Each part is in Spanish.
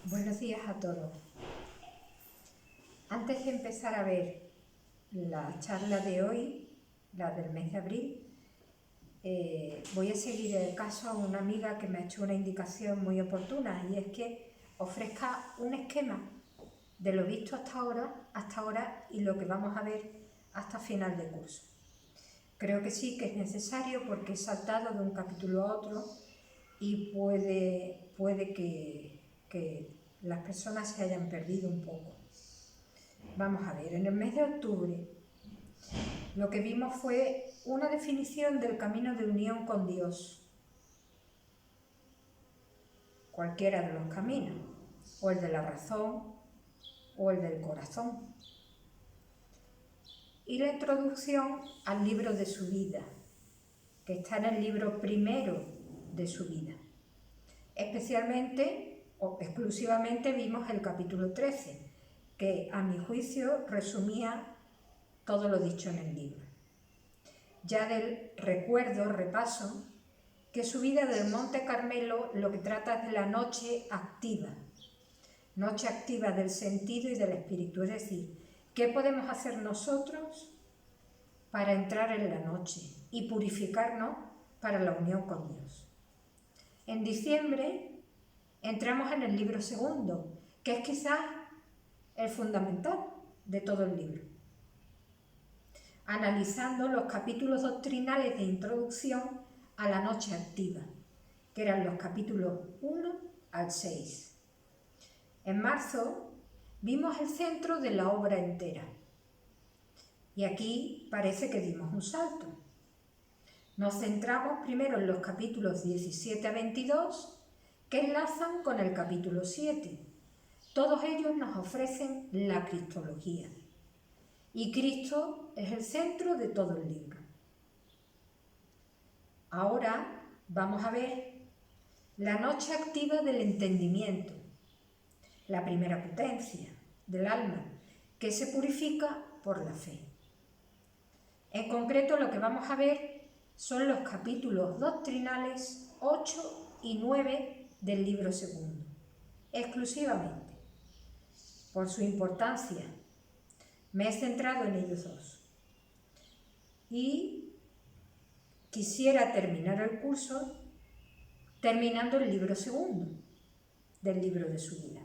Buenos días a todos. Antes de empezar a ver la charla de hoy, la del mes de abril, voy a seguir el caso a una amiga que me ha hecho una indicación muy oportuna, y es que ofrezca un esquema de lo visto hasta ahora y lo que vamos a ver hasta final de curso. Creo que sí que es necesario porque he saltado de un capítulo a otro y puede que las personas se hayan perdido un poco. Vamos a ver, en el mes de octubre lo que vimos fue una definición del camino de unión con Dios. Cualquiera de los caminos, o el de la razón o el del corazón. Y la introducción al libro de su vida, que está en el libro primero de su vida. Especialmente o exclusivamente vimos el capítulo 13, que a mi juicio resumía todo lo dicho en el libro. Ya del repaso, que su vida del Monte Carmelo lo que trata es de la noche activa del sentido y del espíritu, es decir, ¿qué podemos hacer nosotros para entrar en la noche y purificarnos para la unión con Dios? En diciembre entramos en el libro segundo, que es quizás el fundamental de todo el libro, analizando los capítulos doctrinales de introducción a la noche activa, que eran los capítulos 1 al 6. En marzo vimos el centro de la obra entera, y aquí parece que dimos un salto. Nos centramos primero en los capítulos 17 a 22, que enlazan con el capítulo 7. Todos ellos nos ofrecen la cristología, y Cristo es el centro de todo el libro. Ahora vamos a ver la noche activa del entendimiento, la primera potencia del alma, que se purifica por la fe. En concreto, lo que vamos a ver son los capítulos doctrinales 8 y 9 del libro segundo, exclusivamente. Por su importancia, me he centrado en ellos dos. Y quisiera terminar el curso terminando el libro segundo del libro de su vida.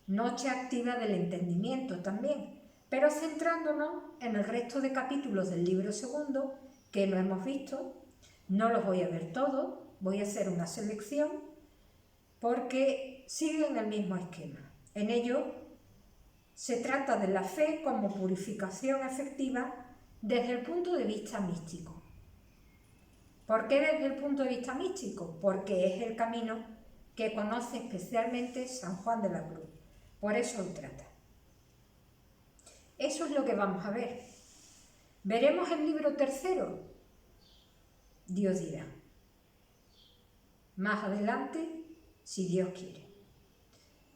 Noche activa del entendimiento también, pero centrándonos en el resto de capítulos del libro segundo que no hemos visto. No los voy a ver todos, voy a hacer una selección porque siguen el mismo esquema. En ello se trata de la fe como purificación efectiva desde el punto de vista místico. ¿Por qué desde el punto de vista místico? Porque es el camino que conoce especialmente San Juan de la Cruz. Por eso lo trata. Eso es lo que vamos a ver. ¿Veremos el libro tercero? Dios dirá. Más adelante, si Dios quiere.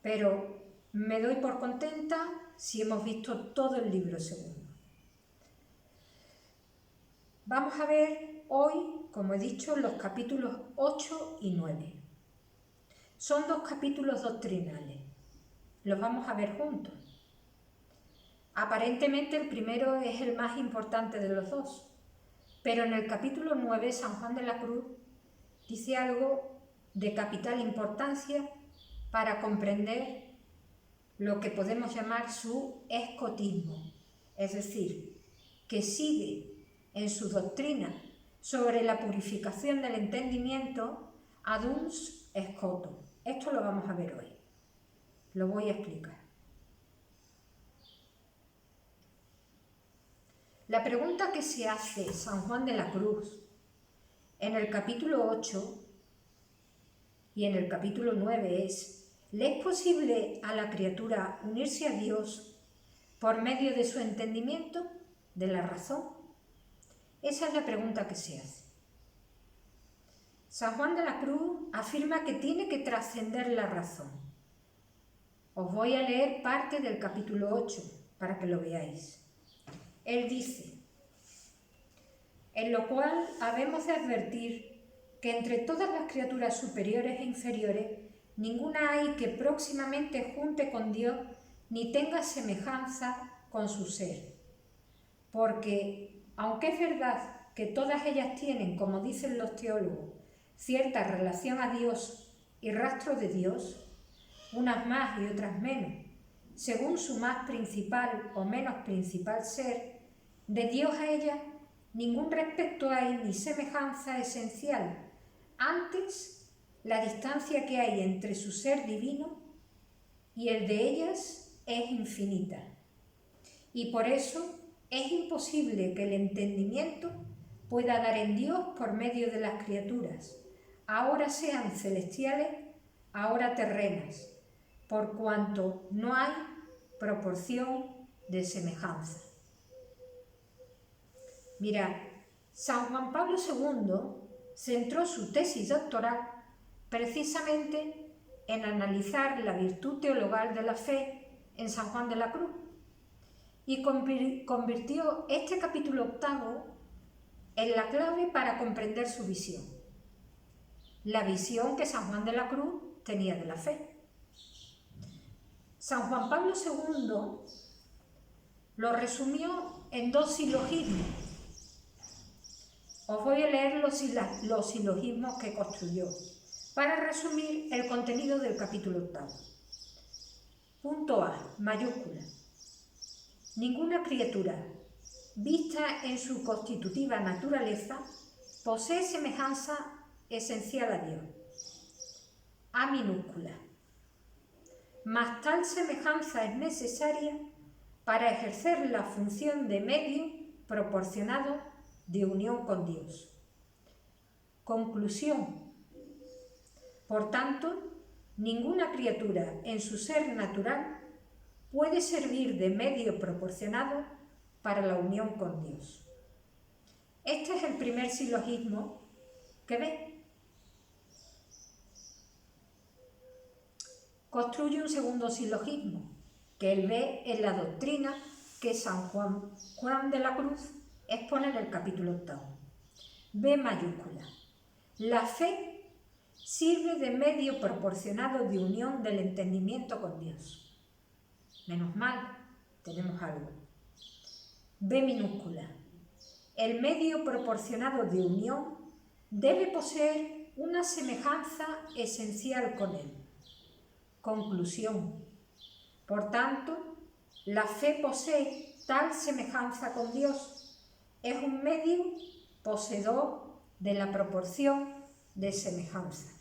Pero me doy por contenta si hemos visto todo el libro segundo. Vamos a ver hoy, como he dicho, los capítulos 8 y 9. Son dos capítulos doctrinales. Los vamos a ver juntos. Aparentemente el primero es el más importante de los dos, pero en el capítulo 9 San Juan de la Cruz dice algo de capital importancia para comprender lo que podemos llamar su escotismo, es decir, que sigue en su doctrina sobre la purificación del entendimiento ad uns scotum. Esto lo vamos a ver hoy, lo voy a explicar. La pregunta que se hace San Juan de la Cruz en el capítulo 8 y en el capítulo 9 es: ¿le es posible a la criatura unirse a Dios por medio de su entendimiento, de la razón? Esa es la pregunta que se hace. San Juan de la Cruz afirma que tiene que trascender la razón. Os voy a leer parte del capítulo 8 para que lo veáis. Él dice: en lo cual habemos de advertir que entre todas las criaturas superiores e inferiores ninguna hay que próximamente junte con Dios ni tenga semejanza con su ser. Porque, aunque es verdad que todas ellas tienen, como dicen los teólogos, cierta relación a Dios y rastro de Dios, unas más y otras menos, según su más principal o menos principal ser, de Dios a ellas ningún respecto hay ni semejanza esencial. Antes, la distancia que hay entre su ser divino y el de ellas es infinita. Y por eso es imposible que el entendimiento pueda dar en Dios por medio de las criaturas, ahora sean celestiales, ahora terrenas, por cuanto no hay proporción de semejanza. Mirad, San Juan Pablo II centró su tesis doctoral precisamente en analizar la virtud teologal de la fe en San Juan de la Cruz y convirtió este capítulo 8 en la clave para comprender su visión, la visión que San Juan de la Cruz tenía de la fe. San Juan Pablo II lo resumió en 2 silogismos. Os voy a leer los silogismos que construyó para resumir el contenido del capítulo 8. Punto A, mayúscula. Ninguna criatura, vista en su constitutiva naturaleza, posee semejanza esencial a Dios. A minúscula. Mas tal semejanza es necesaria para ejercer la función de medio proporcionado de unión con Dios. Conclusión. Por tanto, ninguna criatura en su ser natural puede servir de medio proporcionado para la unión con Dios. Este es el primer silogismo que ve. Construye un segundo silogismo, que él ve en la doctrina que San Juan de la Cruz expone en el capítulo 8. B mayúscula. La fe sirve de medio proporcionado de unión del entendimiento con Dios. Menos mal, tenemos algo. B minúscula. El medio proporcionado de unión debe poseer una semejanza esencial con él. Conclusión. Por tanto, la fe posee tal semejanza con Dios. Es un medio poseedor de la proporción de semejanza.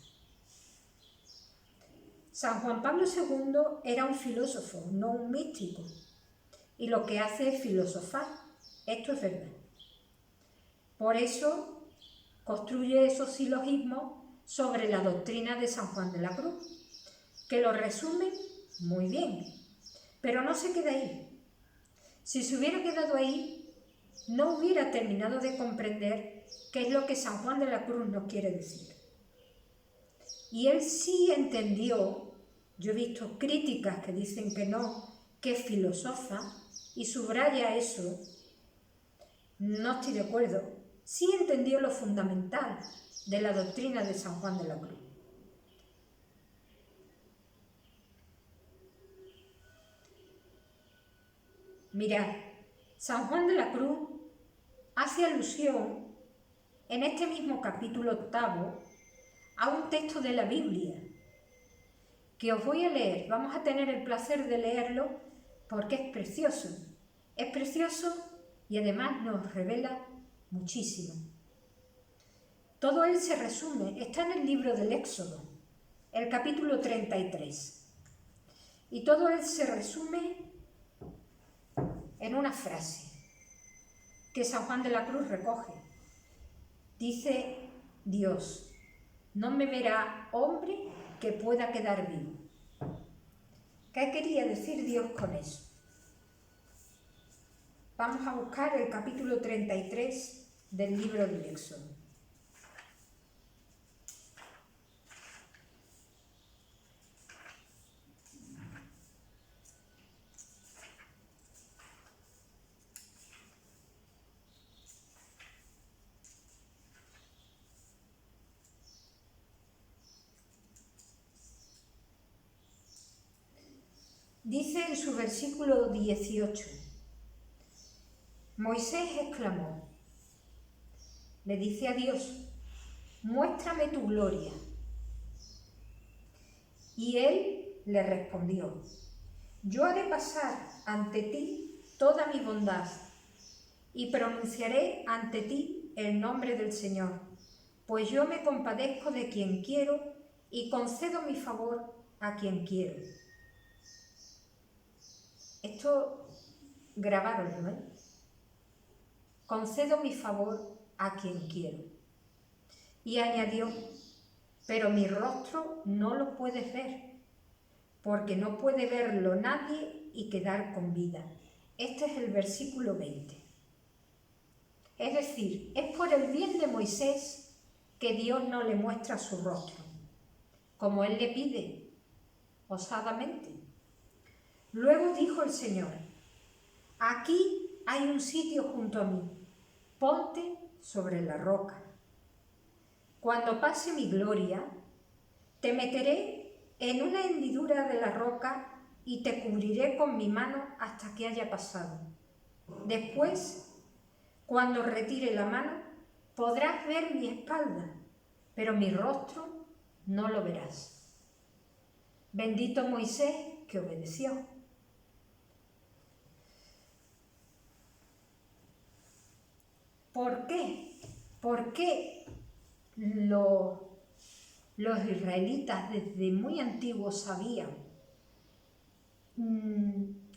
San Juan Pablo II era un filósofo, no un místico, y lo que hace es filosofar. Esto es verdad. Por eso construye esos silogismos sobre la doctrina de San Juan de la Cruz, que lo resume muy bien, pero no se queda ahí. Si se hubiera quedado ahí, no hubiera terminado de comprender qué es lo que San Juan de la Cruz nos quiere decir. Y él sí entendió, yo he visto críticas que dicen que no, que filosofa, y subraya eso, no estoy de acuerdo, sí entendió lo fundamental de la doctrina de San Juan de la Cruz. Mirad, San Juan de la Cruz hace alusión en este mismo capítulo 8 a un texto de la Biblia que os voy a leer. Vamos a tener el placer de leerlo porque es precioso. Es precioso y además nos revela muchísimo. Todo él se resume, está en el libro del Éxodo, el capítulo 33. Y todo él se resume en una frase que San Juan de la Cruz recoge. Dice Dios: no me verá hombre que pueda quedar vivo. ¿Qué quería decir Dios con eso? Vamos a buscar el capítulo 33 del libro del Éxodo. Dice en su versículo 18, Moisés exclamó, le dice a Dios, muéstrame tu gloria. Y él le respondió, yo haré pasar ante ti toda mi bondad y pronunciaré ante ti el nombre del Señor, pues yo me compadezco de quien quiero y concedo mi favor a quien quiero. Esto grabároslo, ¿eh? Concedo mi favor a quien quiero. Y añadió, pero mi rostro no lo puedes ver, porque no puede verlo nadie y quedar con vida. Este es el versículo 20. Es decir, es por el bien de Moisés que Dios no le muestra su rostro, como él le pide, osadamente. Luego dijo el Señor, aquí hay un sitio junto a mí, ponte sobre la roca. Cuando pase mi gloria, te meteré en una hendidura de la roca y te cubriré con mi mano hasta que haya pasado. Después, cuando retire la mano, podrás ver mi espalda, pero mi rostro no lo verás. Bendito Moisés que obedeció. ¿Por qué? ¿Por qué los israelitas desde muy antiguos sabían,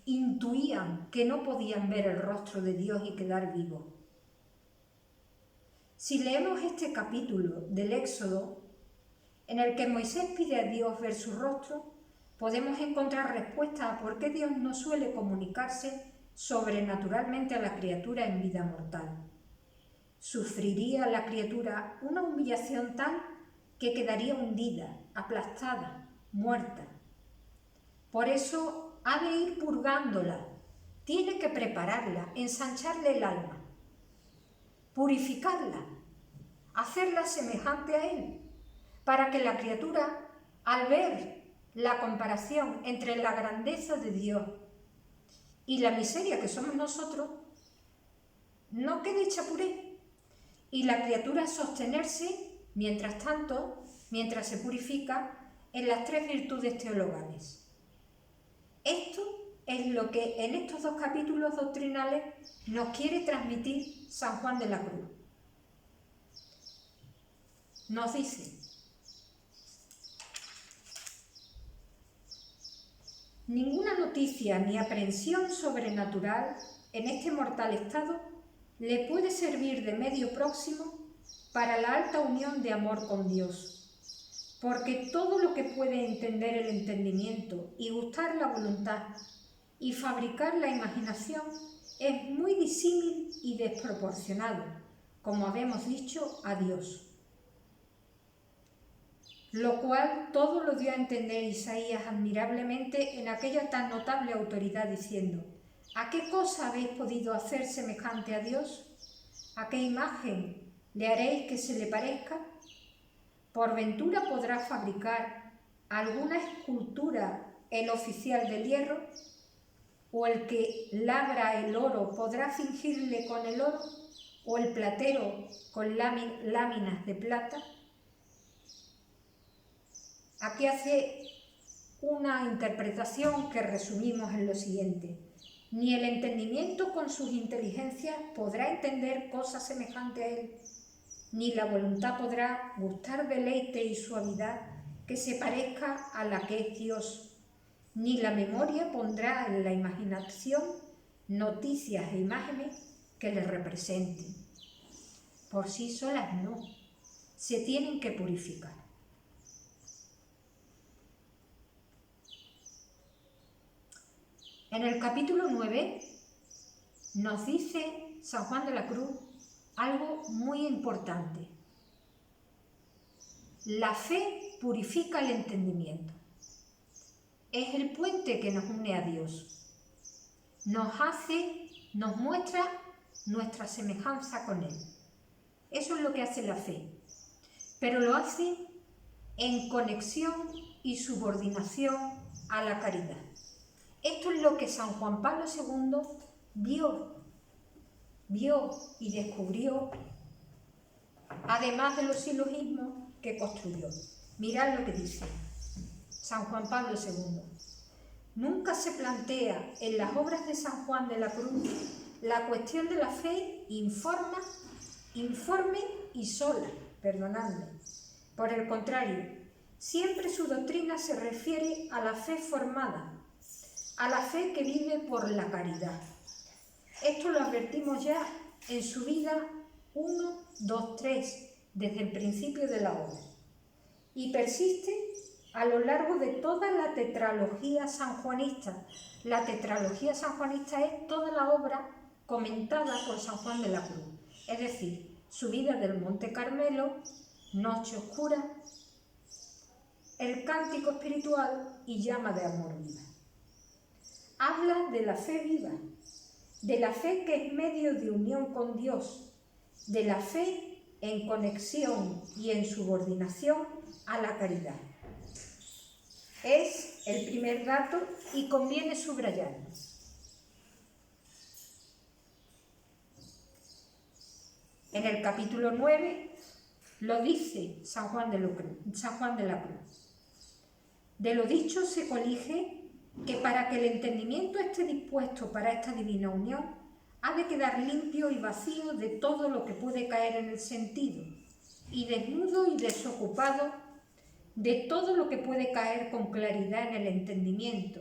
intuían que no podían ver el rostro de Dios y quedar vivos? Si leemos este capítulo del Éxodo, en el que Moisés pide a Dios ver su rostro, podemos encontrar respuesta a por qué Dios no suele comunicarse sobrenaturalmente a la criatura en vida mortal. Sufriría la criatura una humillación tal que quedaría hundida, aplastada, muerta. Por eso ha de ir purgándola, tiene que prepararla, ensancharle el alma, purificarla, hacerla semejante a él, para que la criatura, al ver la comparación entre la grandeza de Dios y la miseria que somos nosotros, no quede hecha puré, y la criatura sostenerse, mientras tanto, mientras se purifica, en las 3 virtudes teologales. Esto es lo que en estos 2 capítulos doctrinales nos quiere transmitir San Juan de la Cruz. Nos dice, ninguna noticia ni aprehensión sobrenatural en este mortal estado le puede servir de medio próximo para la alta unión de amor con Dios, porque todo lo que puede entender el entendimiento y gustar la voluntad y fabricar la imaginación es muy disímil y desproporcionado, como habemos dicho, a Dios. Lo cual todo lo dio a entender Isaías admirablemente en aquella tan notable autoridad diciendo, ¿a qué cosa habéis podido hacer semejante a Dios? ¿A qué imagen le haréis que se le parezca? ¿Por ventura podrá fabricar alguna escultura el oficial del hierro? ¿O el que labra el oro podrá fingirle con el oro? ¿O el platero con láminas de plata? Aquí hace una interpretación que resumimos en lo siguiente. Ni el entendimiento con sus inteligencias podrá entender cosa semejante a él, ni la voluntad podrá gustar deleite y suavidad que se parezca a la que es Dios, ni la memoria pondrá en la imaginación noticias e imágenes que le representen. Por sí solas no, se tienen que purificar. En el capítulo 9 nos dice San Juan de la Cruz algo muy importante. La fe purifica el entendimiento. Es el puente que nos une a Dios. Nos muestra nuestra semejanza con Él. Eso es lo que hace la fe. Pero lo hace en conexión y subordinación a la caridad. Esto es lo que San Juan Pablo II vio y descubrió, además de los silogismos que construyó. Mirad lo que dice San Juan Pablo II. Nunca se plantea en las obras de San Juan de la Cruz la cuestión de la fe informe y sola, perdonadme. Por el contrario, siempre su doctrina se refiere a la fe formada, a la fe que vive por la caridad. Esto lo advertimos ya en su vida 1, 2, 3, desde el principio de la obra, y persiste a lo largo de toda la tetralogía sanjuanista. La tetralogía sanjuanista es toda la obra comentada por San Juan de la Cruz, es decir, subida del Monte Carmelo, noche oscura, el cántico espiritual y llama de amor viva. Habla de la fe viva, de la fe que es medio de unión con Dios, de la fe en conexión y en subordinación a la caridad. Es el primer dato y conviene subrayarlo. En el capítulo 9 lo dice San Juan de la Cruz. De lo dicho se colige que para que el entendimiento esté dispuesto para esta divina unión, ha de quedar limpio y vacío de todo lo que puede caer en el sentido, y desnudo y desocupado de todo lo que puede caer con claridad en el entendimiento,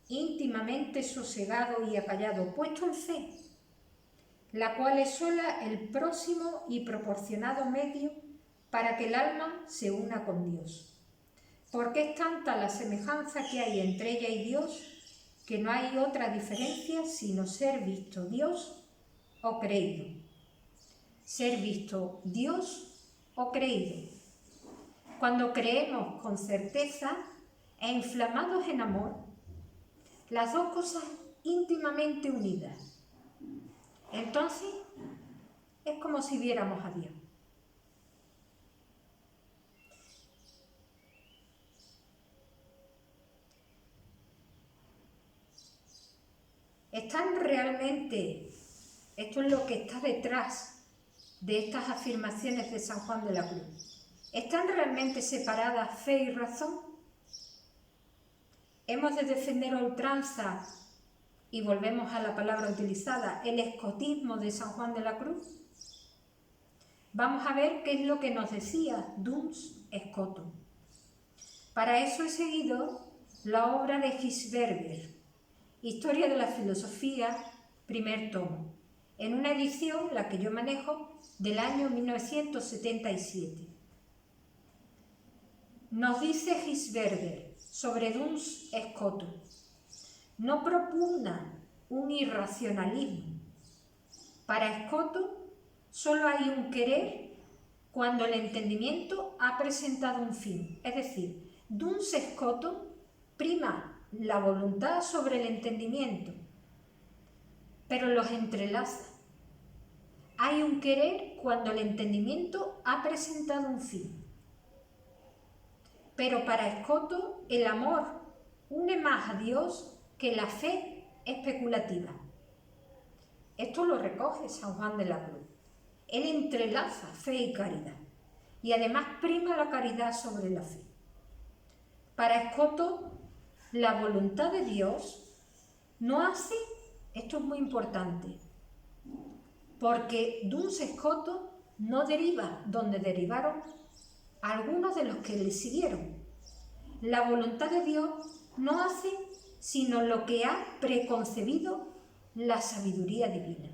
íntimamente sosegado y acallado, puesto en fe, la cual es sola el próximo y proporcionado medio para que el alma se una con Dios. Porque es tanta la semejanza que hay entre ella y Dios, que no hay otra diferencia sino ser visto Dios o creído. Ser visto Dios o creído. Cuando creemos con certeza e inflamados en amor, las dos cosas íntimamente unidas, entonces es como si viéramos a Dios. ¿Están realmente, esto es lo que está detrás de estas afirmaciones de San Juan de la Cruz, están realmente separadas fe y razón? ¿Hemos de defender a ultranza, y volvemos a la palabra utilizada, el escotismo de San Juan de la Cruz? Vamos a ver qué es lo que nos decía Duns Scotus. Para eso he seguido la obra de Gisberger, Historia de la Filosofía, primer tomo, en una edición, la que yo manejo, del año 1977. Nos dice Gisberger sobre Duns Scotus: no propugna un irracionalismo. Para Scotus solo hay un querer cuando el entendimiento ha presentado un fin. Es decir, Duns Scotus prima la voluntad sobre el entendimiento, pero los entrelaza. Hay un querer cuando el entendimiento ha presentado un fin. Pero para Scotus el amor une más a Dios que la fe especulativa. Esto lo recoge San Juan de la Cruz. Él entrelaza fe y caridad, y además prima la caridad sobre la fe. Para Scotus, la voluntad de Dios no hace, esto es muy importante, porque Duns Scotus no deriva donde derivaron algunos de los que le siguieron. La voluntad de Dios no hace sino lo que ha preconcebido la sabiduría divina.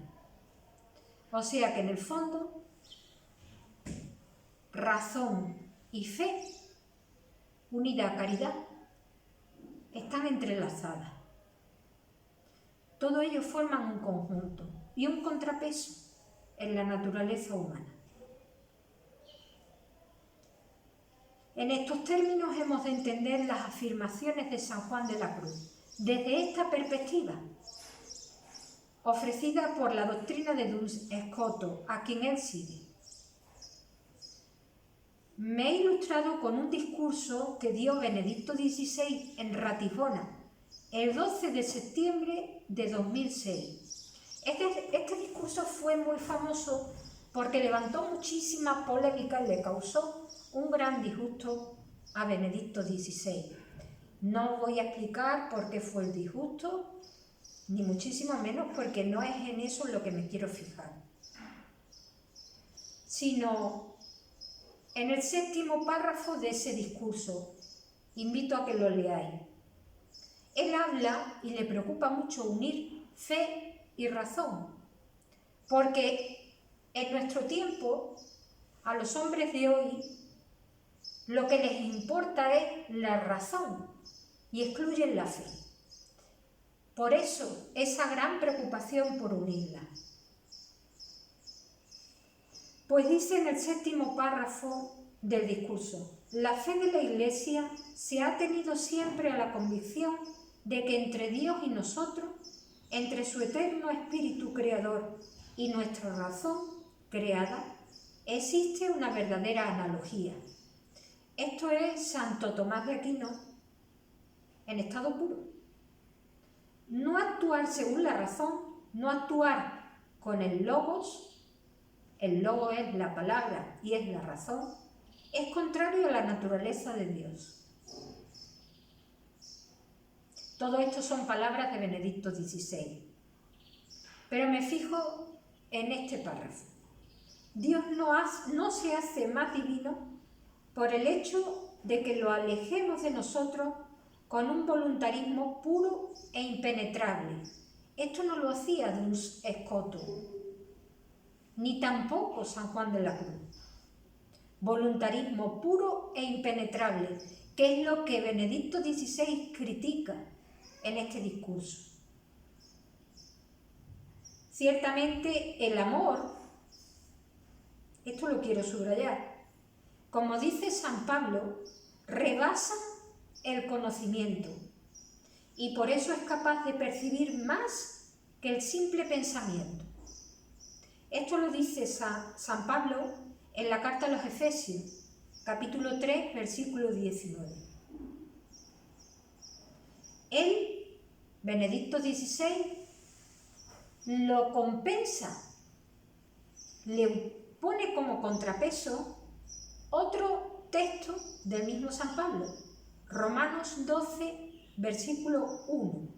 O sea que en el fondo, razón y fe, unida a caridad, están entrelazadas. Todo ello forman un conjunto y un contrapeso en la naturaleza humana. En estos términos hemos de entender las afirmaciones de San Juan de la Cruz, desde esta perspectiva, ofrecida por la doctrina de Duns Scotus, a quien él sigue. Me he ilustrado con un discurso que dio Benedicto XVI en Ratisbona, el 12 de septiembre de 2006. Este discurso fue muy famoso porque levantó muchísima polémica y le causó un gran disgusto a Benedicto XVI. No voy a explicar por qué fue el disgusto, ni muchísimo menos porque no es en eso en lo que me quiero fijar, sino en el 7º párrafo de ese discurso. Invito a que lo leáis. Él habla y le preocupa mucho unir fe y razón, porque en nuestro tiempo, a los hombres de hoy, lo que les importa es la razón y excluyen la fe. Por eso, esa gran preocupación por unirla. Pues dice en el 7º párrafo del discurso: la fe de la Iglesia se ha tenido siempre a la convicción de que entre Dios y nosotros, entre su eterno espíritu creador y nuestra razón creada, existe una verdadera analogía. Esto es Santo Tomás de Aquino en estado puro. No actuar según la razón, no actuar con el logos es la palabra y es la razón, es contrario a la naturaleza de Dios. Todo esto son palabras de Benedicto XVI. Pero me fijo en este párrafo. Dios no se hace más divino por el hecho de que lo alejemos de nosotros con un voluntarismo puro e impenetrable. Esto no lo hacía Duns Scotus, ni tampoco San Juan de la Cruz. Voluntarismo puro e impenetrable, que es lo que Benedicto XVI critica en este discurso. Ciertamente el amor, esto lo quiero subrayar, como dice San Pablo, rebasa el conocimiento y por eso es capaz de percibir más que el simple pensamiento. Esto lo dice San Pablo en la carta a los Efesios, capítulo 3, versículo 19. Él, Benedicto XVI, lo compensa, le pone como contrapeso otro texto del mismo San Pablo, Romanos 12, versículo 1.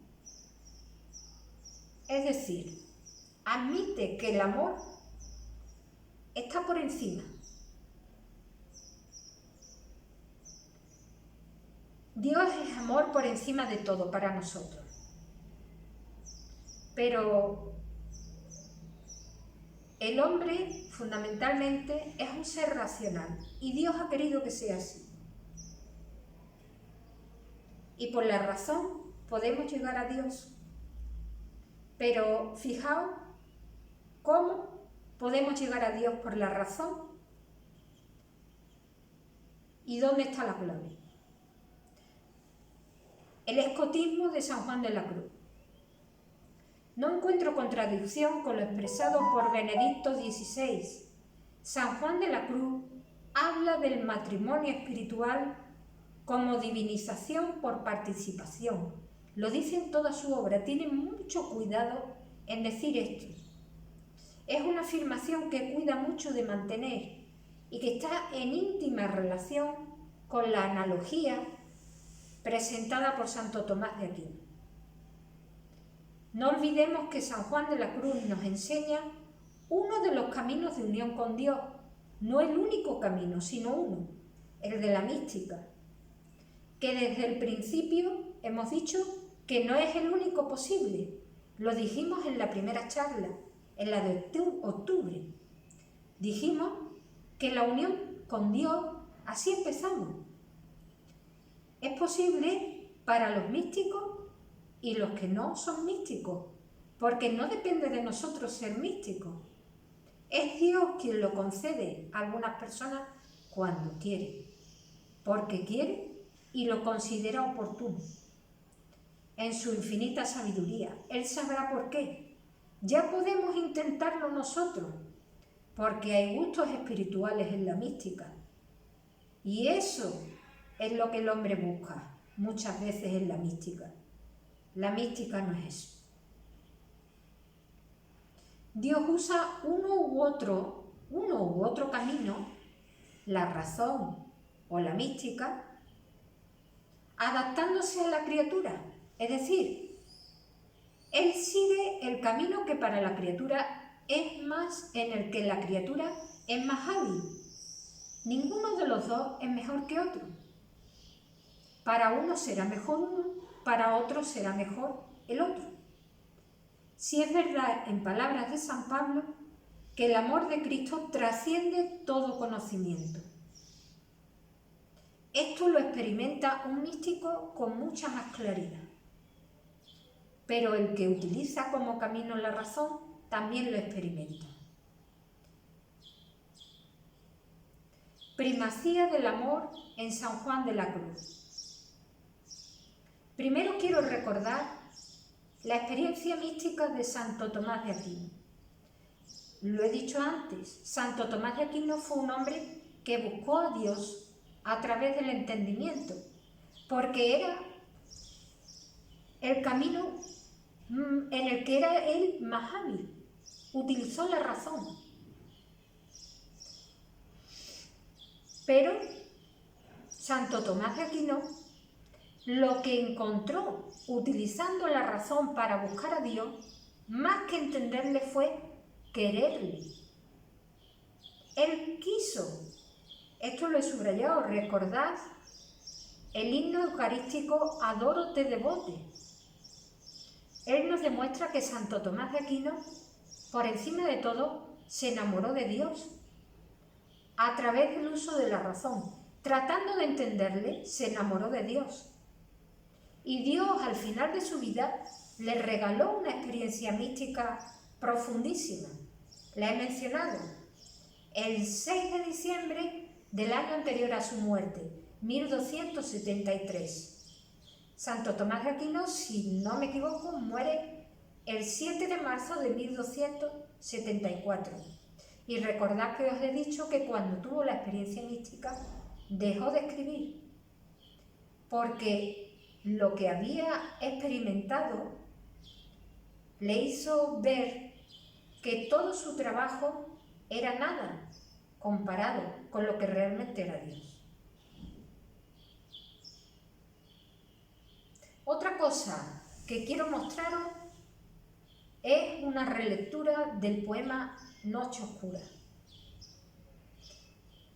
Es decir, admite que el amor está por encima. Dios es amor por encima de todo para nosotros. Pero el hombre fundamentalmente es un ser racional y Dios ha querido que sea así. Y por la razón podemos llegar a Dios. Pero fijaos cómo podemos llegar a Dios por la razón y dónde está la clave. El escotismo de San Juan de la Cruz. No encuentro contradicción con lo expresado por Benedicto XVI. San Juan de la Cruz habla del matrimonio espiritual como divinización por participación. Lo dice en toda su obra, tiene mucho cuidado en decir esto. Es una afirmación que cuida mucho de mantener y que está en íntima relación con la analogía presentada por Santo Tomás de Aquino. No olvidemos que San Juan de la Cruz nos enseña uno de los caminos de unión con Dios, no el único camino, sino uno, el de la mística, que desde el principio hemos dicho que no es el único posible. Lo dijimos en la primera charla, en la de octubre. Dijimos que la unión con Dios, así empezamos. Es posible para los místicos y los que no son místicos, porque no depende de nosotros ser místicos. Es Dios quien lo concede a algunas personas cuando quiere, porque quiere y lo considera oportuno. En su infinita sabiduría, Él sabrá por qué. Ya podemos intentarlo nosotros, porque hay gustos espirituales en la mística. Y eso es lo que el hombre busca muchas veces en la mística. La mística no es eso. Dios usa uno u otro camino, la razón o la mística, adaptándose a la criatura. Es decir, Él sigue el camino que para la criatura es más, en el que la criatura es más hábil. Ninguno de los dos es mejor que otro. Para uno será mejor uno, para otro será mejor el otro. Si es verdad, en palabras de San Pablo, que el amor de Cristo trasciende todo conocimiento. Esto lo experimenta un místico con mucha más claridad. Pero el que utiliza como camino la razón también lo experimenta. Primacía del amor en San Juan de la Cruz. Primero quiero recordar la experiencia mística de Santo Tomás de Aquino. Lo he dicho antes, Santo Tomás de Aquino fue un hombre que buscó a Dios a través del entendimiento, porque era el camino en el que era él más hábil. Utilizó la razón. Pero Santo Tomás de Aquino lo que encontró utilizando la razón para buscar a Dios, más que entenderle, fue quererle. Él quiso. Esto lo he subrayado. Recordad el himno eucarístico Adoro-te devote. Él nos demuestra que Santo Tomás de Aquino, por encima de todo, se enamoró de Dios a través del uso de la razón. Tratando de entenderle, se enamoró de Dios. Y Dios, al final de su vida, le regaló una experiencia mística profundísima. La he mencionado. El 6 de diciembre del año anterior a su muerte, 1273. Santo Tomás de Aquino, si no me equivoco, muere el 7 de marzo de 1274. Y recordad que os he dicho que cuando tuvo la experiencia mística dejó de escribir, porque lo que había experimentado le hizo ver que todo su trabajo era nada comparado con lo que realmente era Dios. Otra cosa que quiero mostraros es una relectura del poema Noche Oscura.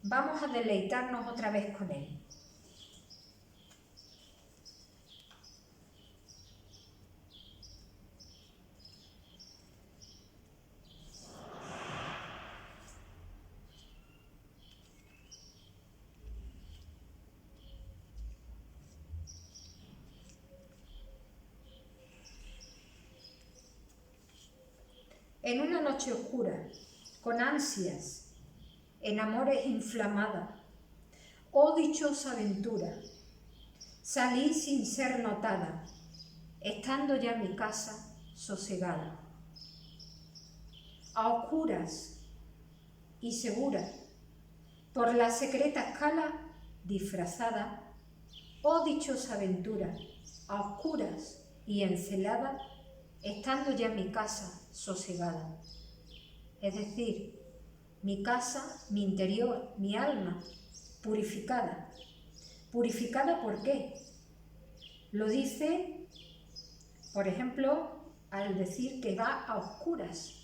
Vamos a deleitarnos otra vez con él. En una noche oscura, con ansias, en amores inflamada, oh dichosa aventura, salí sin ser notada, estando ya mi casa sosegada. A oscuras y segura, por la secreta escala disfrazada, oh dichosa aventura, a oscuras y encelada, estando ya mi casa sosegada. Es decir, mi casa, mi interior, mi alma, purificada. ¿Purificada por qué? Lo dice, por ejemplo, al decir que va a oscuras,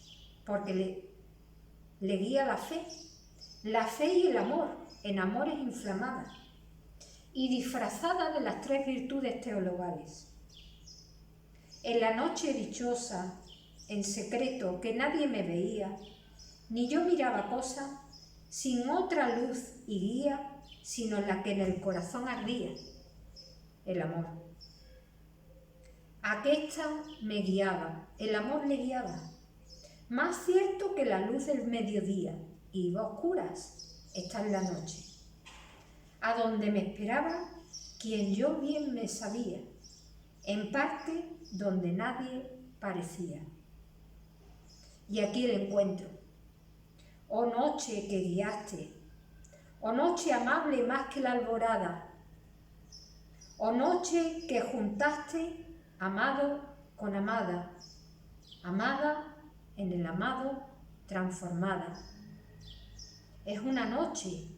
porque le guía la fe y el amor, en amores inflamadas, y disfrazada de las tres virtudes teologales. En la noche dichosa, en secreto, que nadie me veía, ni yo miraba cosa, sin otra luz y guía, sino la que en el corazón ardía, el amor. Aquesta me guiaba, el amor le guiaba, más cierto que la luz del mediodía, y iba a oscuras, está en la noche, a donde me esperaba quien yo bien me sabía, en parte donde nadie parecía. Y aquí el encuentro. Oh noche que guiaste, oh noche amable más que la alborada, oh noche que juntaste amado con amada, amada en el amado, transformada. Es una noche,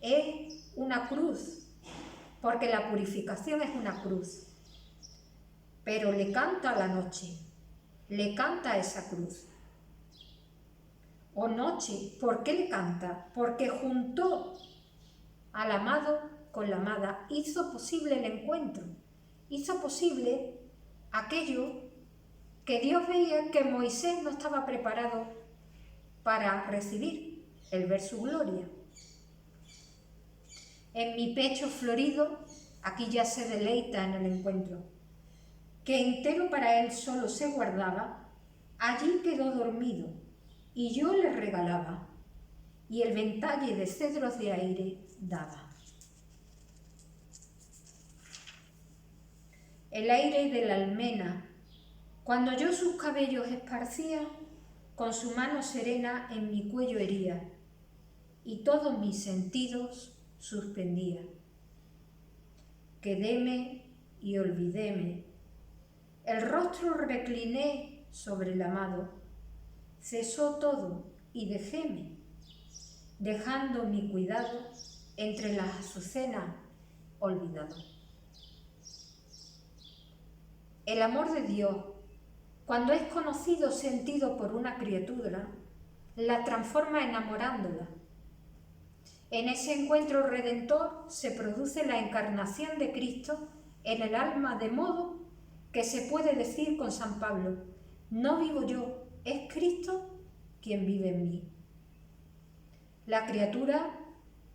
es una cruz, porque la purificación es una cruz. Pero le canta a la noche, le canta a esa cruz. O noche, ¿por qué le canta? Porque juntó al amado con la amada, hizo posible el encuentro, hizo posible aquello que Dios veía que Moisés no estaba preparado para recibir, el ver su gloria. En mi pecho florido, aquí ya se deleita en el encuentro, que entero para él solo se guardaba, allí quedó dormido, y yo le regalaba, y el ventalle de cedros de aire daba. El aire de la almena, cuando yo sus cabellos esparcía, con su mano serena en mi cuello hería, y todos mis sentidos suspendía. Quedéme y olvidéme, el rostro recliné sobre el amado, cesó todo y dejéme, dejando mi cuidado entre las azucenas olvidado. El amor de Dios, cuando es conocido, sentido por una criatura, la transforma enamorándola. En ese encuentro redentor se produce la encarnación de Cristo en el alma, de modo que se puede decir con San Pablo: no vivo yo, es Cristo quien vive en mí. La criatura,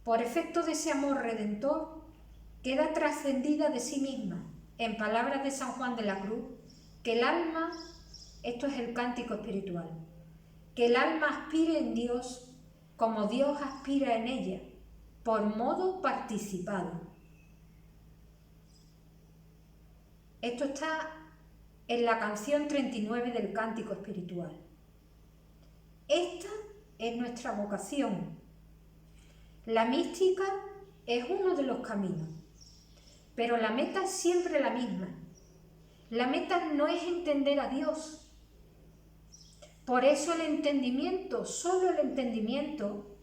por efecto de ese amor redentor, queda trascendida de sí misma. En palabras de San Juan de la Cruz, que el alma, esto es el cántico espiritual, que el alma aspire en Dios como Dios aspira en ella, por modo participado. Esto está en la canción 39 del cántico espiritual. Esta es nuestra vocación. La mística es uno de los caminos, pero la meta es siempre la misma. La meta no es entender a Dios. Por eso el entendimiento, solo el entendimiento,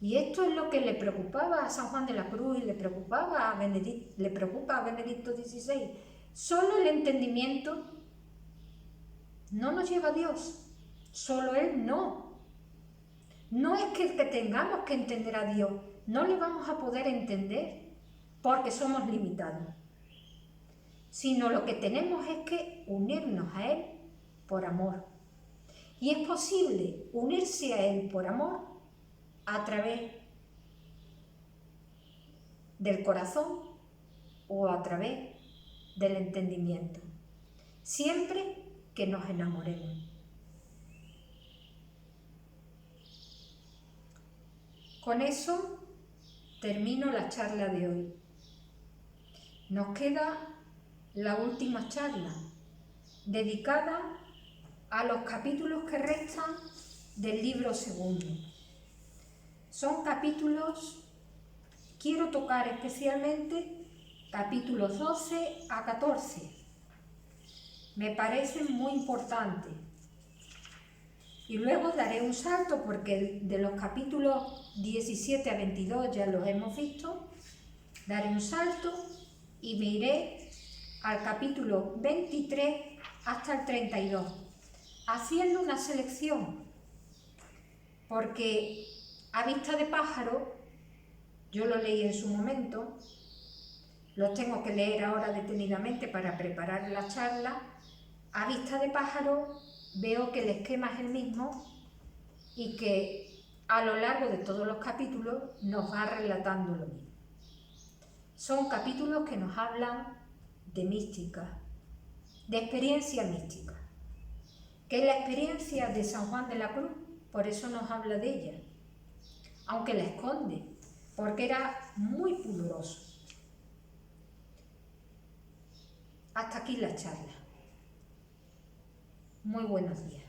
y esto es lo que le preocupaba a San Juan de la Cruz y le preocupa a Benedicto XVI, solo el entendimiento no nos lleva a Dios, solo Él no. No es que tengamos que entender a Dios, no le vamos a poder entender porque somos limitados, sino lo que tenemos es que unirnos a Él por amor. Y es posible unirse a Él por amor a través del corazón o a través del entendimiento, siempre que nos enamoremos. Con eso termino la charla de hoy. Nos queda la última charla, dedicada a los capítulos que restan del libro segundo. Son capítulos, quiero tocar especialmente capítulos 12 a 14. Me parecen muy importantes. Y luego daré un salto, porque de los capítulos 17 a 22 ya los hemos visto. Daré un salto y me iré al capítulo 23 hasta el 32, haciendo una selección, porque a vista de pájaro, yo lo leí en su momento, los tengo que leer ahora detenidamente para preparar la charla. A vista de pájaro veo que el esquema es el mismo y que a lo largo de todos los capítulos nos va relatando lo mismo. Son capítulos que nos hablan de mística, de experiencia mística, que es la experiencia de San Juan de la Cruz, por eso nos habla de ella, aunque la esconde, porque era muy pudoroso. Hasta aquí la charla. Muy buenos días.